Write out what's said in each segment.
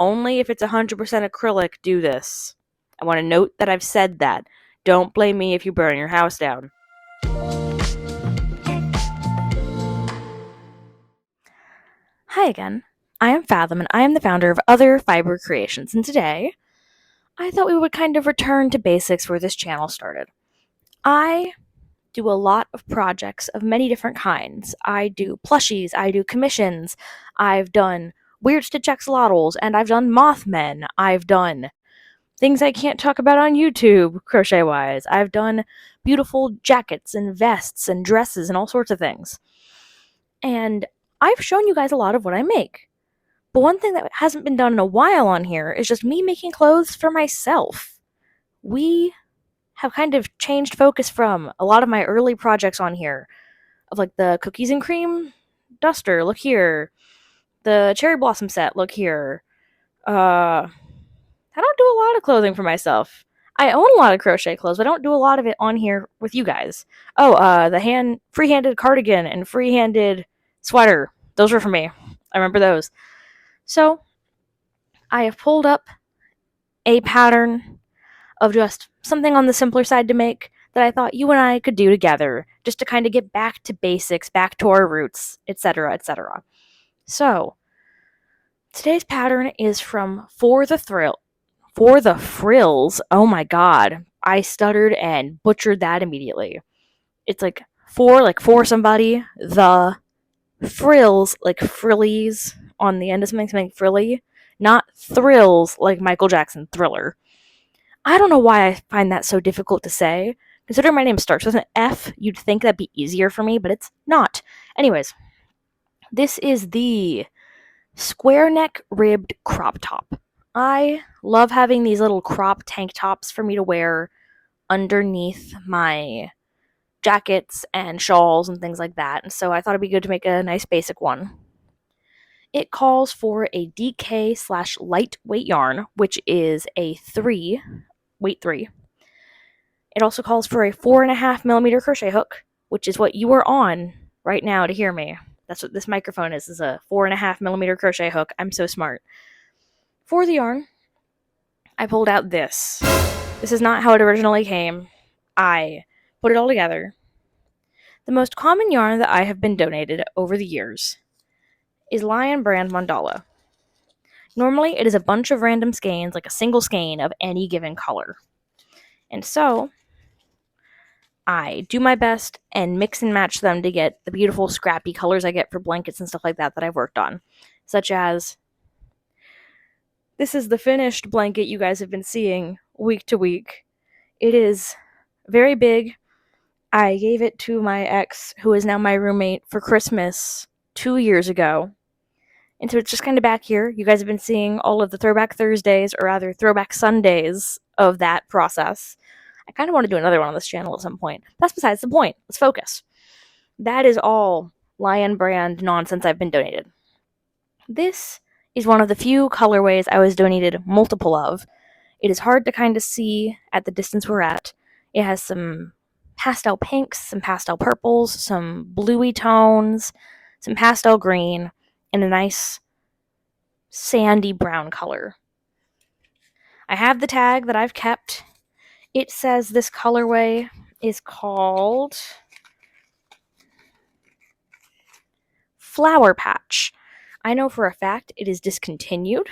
Only if it's 100% acrylic, do this. I want to note that I've said that. Don't blame me if you burn your house down. Hi again. I am Fathom, and I am the founder of Other Fiber Creations, and today I thought we would kind of return to basics where this channel started. I do a lot of projects of many different kinds. I do plushies, I do commissions, I've done weird stitch axolotls, and I've done Mothmen. I've done things I can't talk about on YouTube, crochet-wise. I've done beautiful jackets and vests and dresses and all sorts of things. And I've shown you guys a lot of what I make. But one thing that hasn't been done in a while on here is just me making clothes for myself. We have kind of changed focus from a lot of my early projects on here, of like the cookies and cream duster, look here, the cherry blossom set, look here. I don't do a lot of clothing for myself. I own a lot of crochet clothes, but I don't do a lot of it on here with you guys. Oh, the free-handed cardigan and free-handed sweater. Those were for me. I remember those. So, I have pulled up a pattern of just something on the simpler side to make that I thought you and I could do together, just to kind of get back to basics, back to our roots, etc., etc. So, today's pattern is from For the Frills. Oh my god. I stuttered and butchered that immediately. It's like for somebody, the frills, like frillies on the end of something frilly, not thrills like Michael Jackson Thriller. I don't know why I find that so difficult to say. Considering my name starts with an F, you'd think that'd be easier for me, but it's not. Anyways, this is the square neck ribbed crop top. I love having these little crop tank tops for me to wear underneath my jackets and shawls and things like that, and so I thought it'd be good to make a nice basic one. It calls for a DK/lightweight yarn, which is a weight 3. It also calls for a 4.5mm crochet hook, which is what you are on right now to hear me. That's what this microphone is a 4.5mm crochet hook. I'm so smart. For the yarn, I pulled out this. This is not how it originally came. I put it all together. The most common yarn that I have been donated over the years is Lion Brand Mandala. Normally, it is a bunch of random skeins, like a single skein of any given color. And so, I do my best and mix and match them to get the beautiful scrappy colors I get for blankets and stuff like that I've worked on. Such as, this is the finished blanket you guys have been seeing week to week. It is very big. I gave it to my ex, who is now my roommate, for Christmas 2 years ago. And so it's just kind of back here. You guys have been seeing all of the Throwback Thursdays, or rather Throwback Sundays of that process. I kind of want to do another one on this channel at some point. That's besides the point. Let's focus. That is all Lion Brand nonsense I've been donated. This is one of the few colorways I was donated multiple of. It is hard to kind of see at the distance we're at. It has some pastel pinks, some pastel purples, some bluey tones, some pastel green, and a nice sandy brown color. I have the tag that I've kept. It says this colorway is called Flower Patch. I know for a fact it is discontinued,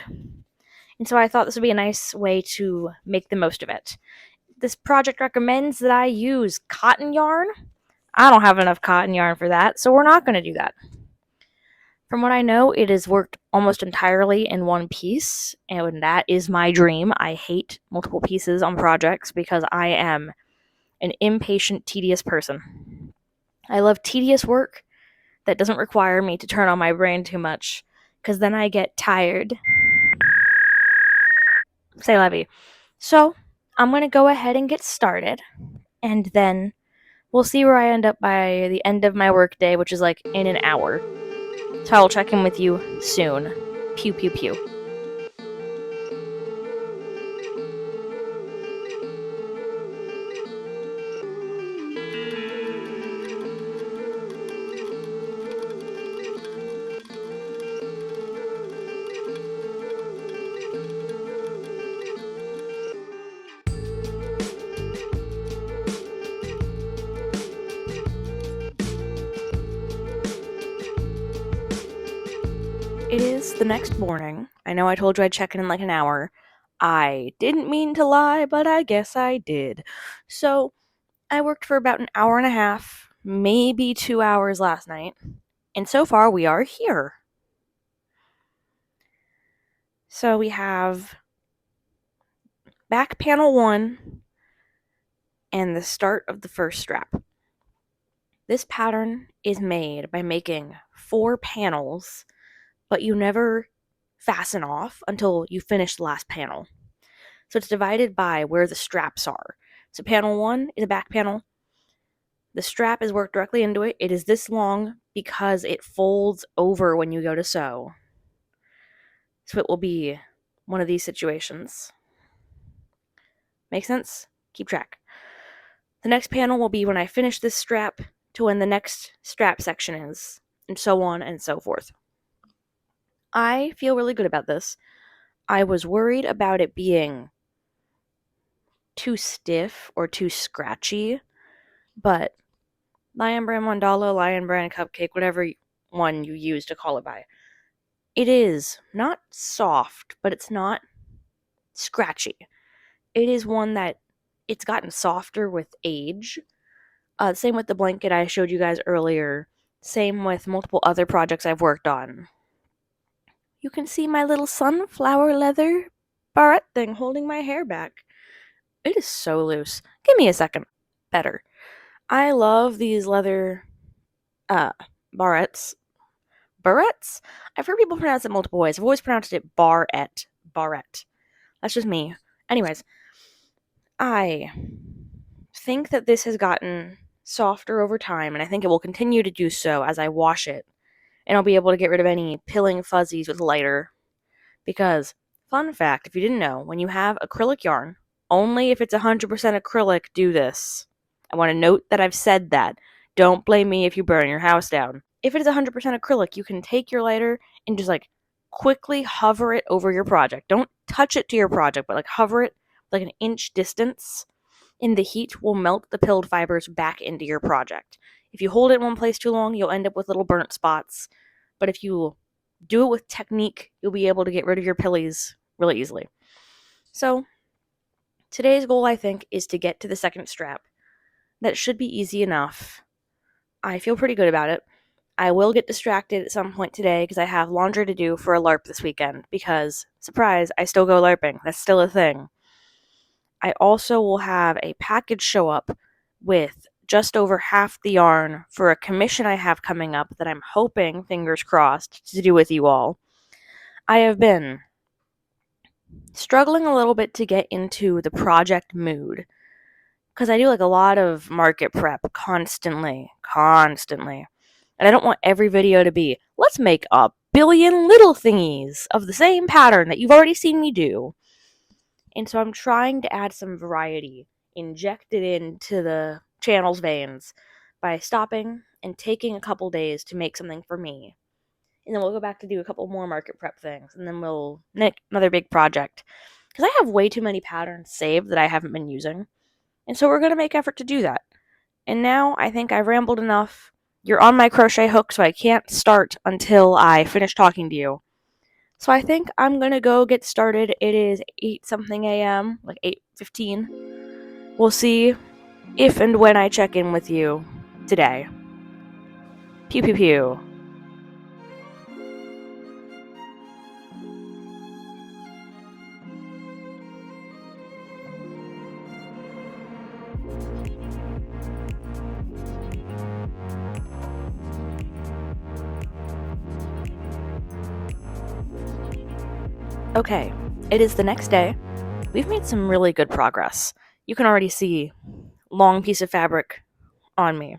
and so I thought this would be a nice way to make the most of it. This project recommends that I use cotton yarn. I don't have enough cotton yarn for that, so we're not going to do that. From what I know, it is worked almost entirely in one piece, and that is my dream. I hate multiple pieces on projects because I am an impatient, tedious person. I love tedious work that doesn't require me to turn on my brain too much, because then I get tired. Say Levy. So, I'm going to go ahead and get started, and then we'll see where I end up by the end of my workday, which is like in an hour. So I'll check in with you soon. Pew pew pew. the next morning. I know I told you I'd check in like an hour. I didn't mean to lie, but I guess I did. So I worked for about an hour and a half, maybe 2 hours last night, and so far we are here. So we have back panel 1 and the start of the first strap. This pattern is made by making 4 panels, but you never fasten off until you finish the last panel. So it's divided by where the straps are. So panel 1 is a back panel. The strap is worked directly into it. It is this long because it folds over when you go to sew. So it will be one of these situations. Make sense? Keep track. The next panel will be when I finish this strap to when the next strap section is, and so on and so forth. I feel really good about this. I was worried about it being too stiff or too scratchy, but Lion Brand Mandala, Lion Brand Cupcake, whatever one you use to call it by, it is not soft, but it's not scratchy. It is one that it's gotten softer with age. Same with the blanket I showed you guys earlier. Same with multiple other projects I've worked on. You can see my little sunflower leather barrette thing holding my hair back. It is so loose. Give me a second. Better. I love these leather barrettes. Barrettes? I've heard people pronounce it multiple ways. I've always pronounced it barrette. Barrette. That's just me. Anyways, I think that this has gotten softer over time, and I think it will continue to do so as I wash it. And I'll be able to get rid of any pilling fuzzies with lighter. Because, fun fact, if you didn't know, when you have acrylic yarn, only if it's 100% acrylic do this. I want to note that I've said that. Don't blame me if you burn your house down. If it is 100% acrylic, you can take your lighter and just quickly hover it over your project. Don't touch it to your project, but hover it an inch distance, and the heat will melt the pilled fibers back into your project. If you hold it in one place too long, you'll end up with little burnt spots. But if you do it with technique, you'll be able to get rid of your pillies really easily. So, today's goal, I think, is to get to the second strap. That should be easy enough. I feel pretty good about it. I will get distracted at some point today because I have laundry to do for a LARP this weekend because, surprise, I still go LARPing. That's still a thing. I also will have a package show up with just over half the yarn for a commission I have coming up that I'm hoping, fingers crossed, to do with you all. I have been struggling a little bit to get into the project mood because I do a lot of market prep constantly. And I don't want every video to be, let's make a billion little thingies of the same pattern that you've already seen me do. And so I'm trying to add some variety, inject it into the channel's veins by stopping and taking a couple days to make something for me. And then we'll go back to do a couple more market prep things, and then we'll make another big project. Because I have way too many patterns saved that I haven't been using. And so we're going to make effort to do that. And now I think I've rambled enough. You're on my crochet hook, so I can't start until I finish talking to you. So I think I'm going to go get started. It is 8-something a.m., 8:15. We'll see if and when I check in with you today. Pew pew pew. Okay, it is the next day. We've made some really good progress. You can already see long piece of fabric on me.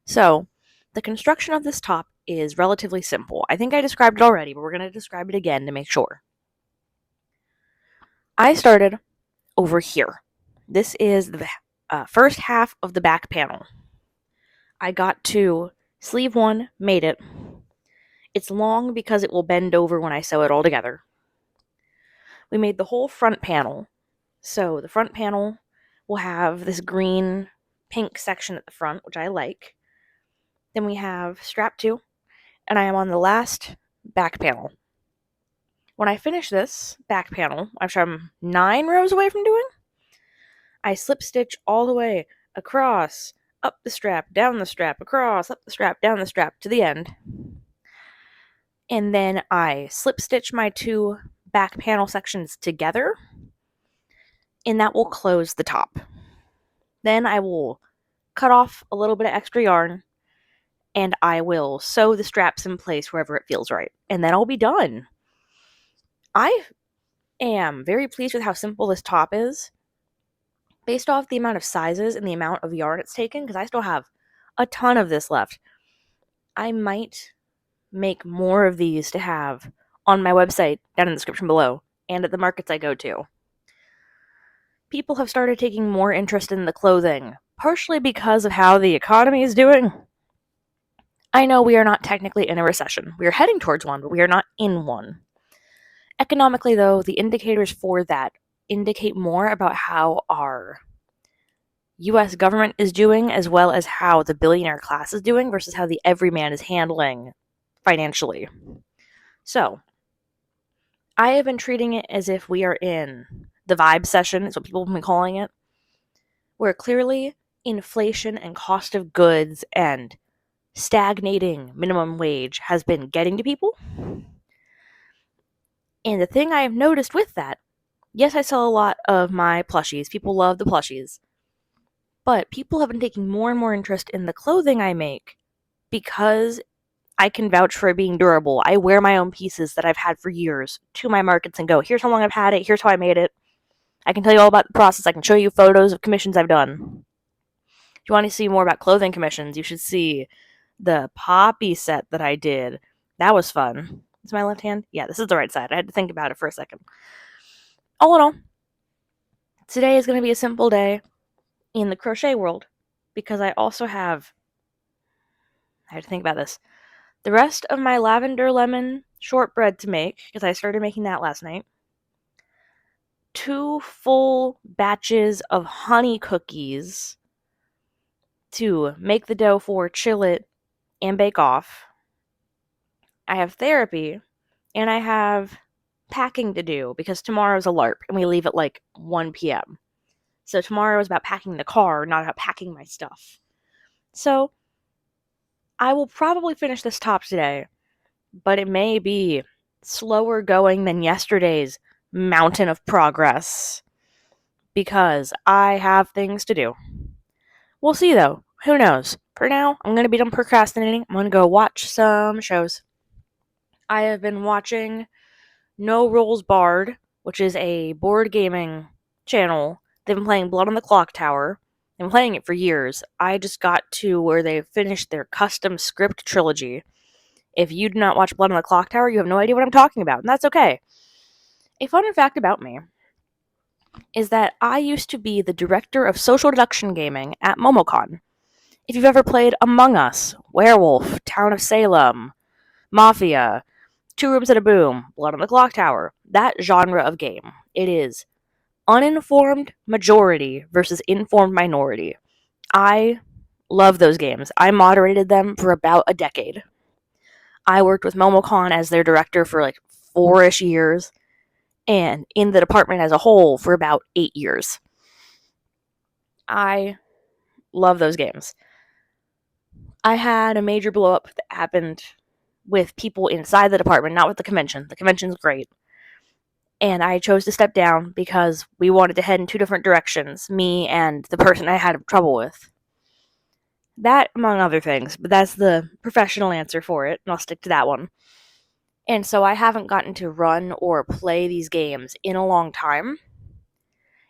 So, the construction of this top is relatively simple. I think I described it already, but we're going to describe it again to make sure. I started over here. This is the first half of the back panel. I got to sleeve 1, made it. It's long because it will bend over when I sew it all together. We made the whole front panel. So the front panel will have this green pink section at the front, which I like. Then we have strap 2, and I am on the last back panel. When I finish this back panel, which I'm 9 rows away from doing, I slip stitch all the way across, up the strap, down the strap, across, up the strap, down the strap to the end. And then I slip stitch my 2 back panel sections together, and that will close the top. Then I will cut off a little bit of extra yarn, and I will sew the straps in place wherever it feels right. And then I'll be done. I am very pleased with how simple this top is, based off the amount of sizes and the amount of yarn it's taken, because I still have a ton of this left. I might make more of these to have on my website down in the description below and at the markets I go to. People have started taking more interest in the clothing, partially because of how the economy is doing. I know we are not technically in a recession. We are heading towards one, but we are not in one. Economically, though, the indicators for that indicate more about how our US government is doing, as well as how the billionaire class is doing versus how the everyman is handling financially. So, I have been treating it as if we are in the vibe session, is what people have been calling it, where clearly inflation and cost of goods and stagnating minimum wage has been getting to people. And the thing I have noticed with that, yes, I sell a lot of my plushies. People love the plushies. But people have been taking more and more interest in the clothing I make because I can vouch for it being durable. I wear my own pieces that I've had for years to my markets and go, here's how long I've had it, here's how I made it. I can tell you all about the process. I can show you photos of commissions I've done. If you want to see more about clothing commissions, you should see the poppy set that I did. That was fun. Is my left hand? Yeah, this is the right side. I had to think about it for a second. All in all, today is going to be a simple day in the crochet world because I also have, I had to think about this, the rest of my lavender lemon shortbread to make because I started making that last night. 2 full batches of honey cookies to make the dough for, chill it, and bake off. I have therapy, and I have packing to do because tomorrow's a LARP and we leave at like 1 p.m. So tomorrow is about packing the car, not about packing my stuff. So I will probably finish this top today, but it may be slower going than yesterday's mountain of progress because I have things to do. We'll see though. Who knows? For now, I'm going to be done procrastinating. I'm going to go watch some shows. I have been watching No Rules Barred, which is a board gaming channel. They've been playing Blood on the Clock Tower. They've been playing it for years. I just got to where they finished their custom script trilogy. If you do not watch Blood on the Clock Tower, you have no idea what I'm talking about, and that's okay. A fun fact about me is that I used to be the director of social deduction gaming at MomoCon. If you've ever played Among Us, Werewolf, Town of Salem, Mafia, Two Rooms and a Boom, Blood on the Clock Tower, that genre of game, it is uninformed majority versus informed minority. I love those games. I moderated them for about a decade. I worked with MomoCon as their director for like 4-ish years, and in the department as a whole for about 8 years. I love those games. I had a major blow up that happened with people inside the department, not with the convention. The convention's great. And I chose to step down because we wanted to head in 2 different directions, me and the person I had trouble with. That, among other things, but that's the professional answer for it, and I'll stick to that one. And so I haven't gotten to run or play these games in a long time.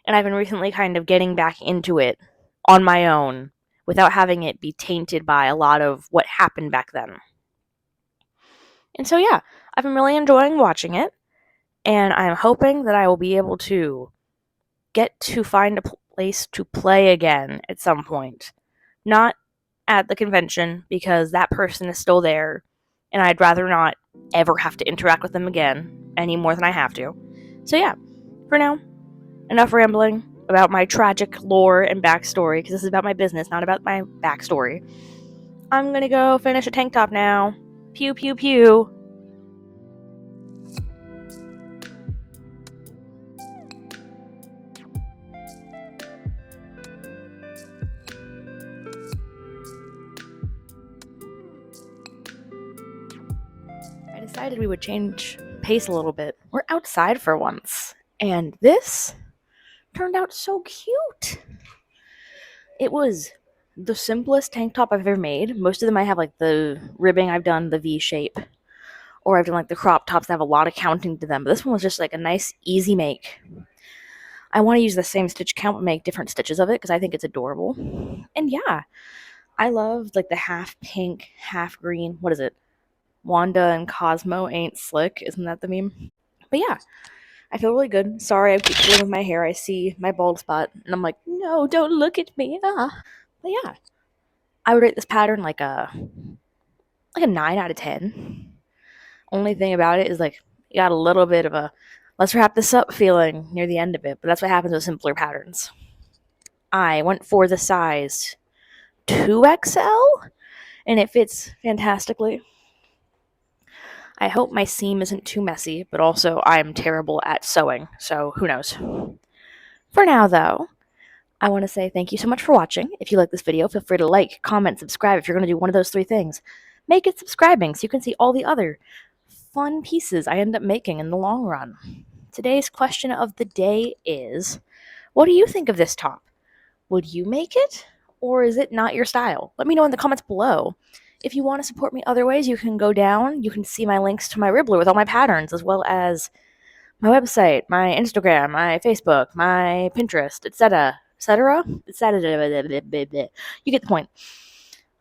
And I've been recently kind of getting back into it on my own without having it be tainted by a lot of what happened back then. And so, yeah, I've been really enjoying watching it, and I'm hoping that I will be able to get to find a place to play again at some point. Not at the convention, because that person is still there, and I'd rather not ever have to interact with them again any more than I have to. So, yeah, for now, enough rambling about my tragic lore and backstory, because this is about my business, not about my backstory. I'm gonna go finish a tank top now. Pew, pew, pew. decided we would change pace a little bit. We're outside for once. And this turned out so cute. It was the simplest tank top I've ever made. Most of them I have like the ribbing, I've done the V shape, or I've done like the crop tops that have a lot of counting to them. But this one was just like a nice, easy make. I want to use the same stitch count but make different stitches of it because I think it's adorable. And yeah, I loved like the half pink, half green. What is it? Wanda and Cosmo ain't slick. Isn't that the meme? But yeah, I feel really good. Sorry, I keep dealing with my hair. I see my bald spot, and I'm like, no, don't look at me. Ah. But yeah, I would rate this pattern like a 9 out of 10. Only thing about it is like you got a little bit of a let's wrap this up feeling near the end of it, but that's what happens with simpler patterns. I went for the size 2XL, and it fits fantastically. I hope my seam isn't too messy, but also I'm terrible at sewing, so who knows. For now, though, I want to say thank you so much for watching. If you like this video, feel free to like, comment, subscribe if you're going to do one of those 3 things. Make it subscribing so you can see all the other fun pieces I end up making in the long run. Today's question of the day is, what do you think of this top? Would you make it? Or is it not your style? Let me know in the comments below. If you want to support me other ways, you can go down. You can see my links to my Ribbler with all my patterns, as well as my website, my Instagram, my Facebook, my Pinterest, etc. etc. You get the point.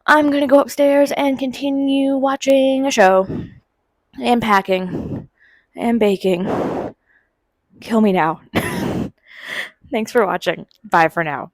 I'm going to go upstairs and continue watching a show and packing and baking. Kill me now. Thanks for watching. Bye for now.